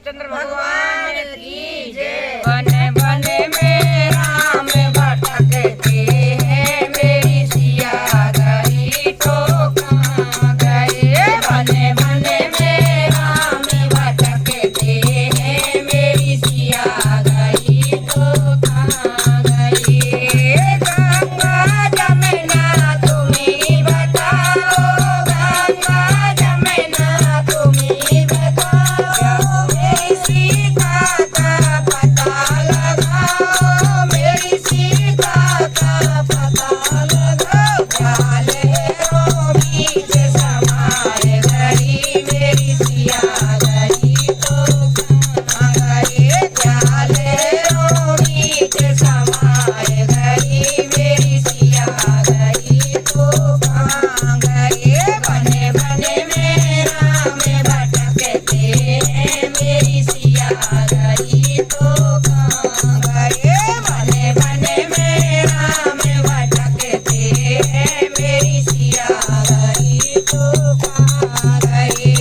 रामचंद्र भगवान की जय। बने बने में राम भटकते हैं, मेरी सिया गई तो कहाँ गए। बने बने में राम भटकते हैं, मेरी सिया गई तो कहाँ गई। गंगा जमुना तुम्हीं बताओ, गंगा जमुना तुम्हीं बताओ, मेरी सीता का पता लगाओ, मेरी सीता का पता लगाओ। जाले रो बीच समाए गई, मेरी सिया गई तो कहाँ गई। जाले रो बीच समाए गई, मेरी सिया गई तो कहाँ गई। बने बने में राम भटकते हैं, मेरी सिया गई तो कहाँ गई। बने बने में राम भटकते हैं, मेरी सिया गई तो कहाँ गई।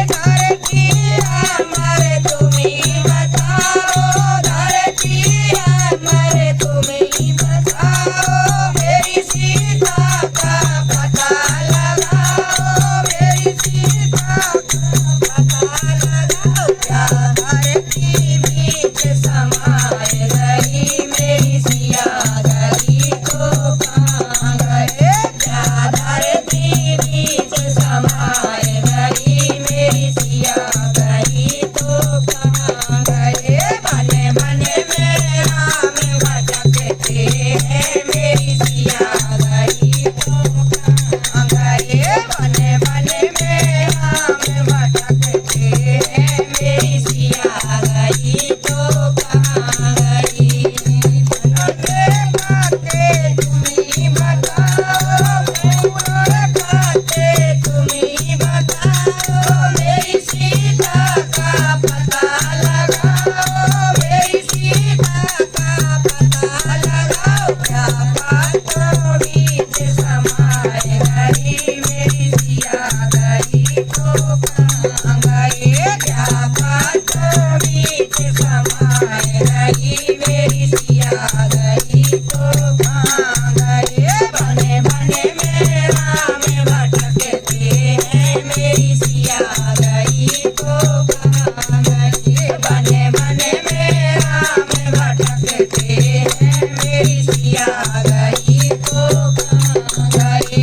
धरती अमर तुम्हीं बताओ, धरती अमर तुम्हीं बताओ, मेरी सीता का पता लगाओ, मेरी सीता का पता लगाओ। क्या धरती बीच समाए गई, मेरी सिया गई तो कहाँ गई। क्या धरती बीच समाए गई, मेरी सिया गई तो कहाँ गई। बने बने में राम भटकते हैं, मेरी सिया गई तो कहाँ गई। बने बने में राम भटकते हैं, मेरी सिया गई तो कहाँ गई। फूल खाते तुम्हीं बताओ, फूल खाते तुम्हीं बताओ, मेरी सीता का पता लगाओ, मेरी सीता का पता लगाओ। क्या बातों बीच समाए गई, मेरी सिया गई तो कहाँ गई। क्या बातों बीच समाए गई, मेरी सिया गई तो कहाँ गई। बने बने में राम भटकते हैं, मेरी सिया गई तो कहाँ गई। बने बने में राम भटकते हैं, मेरी सिया गई तो कहाँ गई।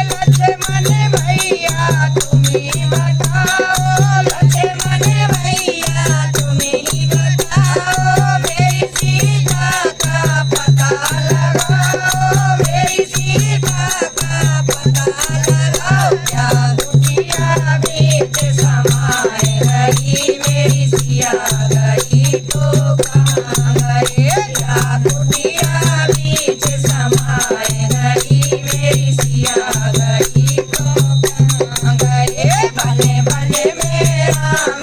लक्ष्मण भैया तुम्हीं बताओ, लक्ष्मण भैया तुम्हीं बताओ, मेरी सीता का पता लगाओ, मेरी सीता का पता लगाओ। क्या दुनिया बीच समाए गई, मेरी सिया गई तो कहाँ गई। क्या दुनिया बीच समाए गई, मेरी सिया गई तो कहाँ गई। बने बने में राम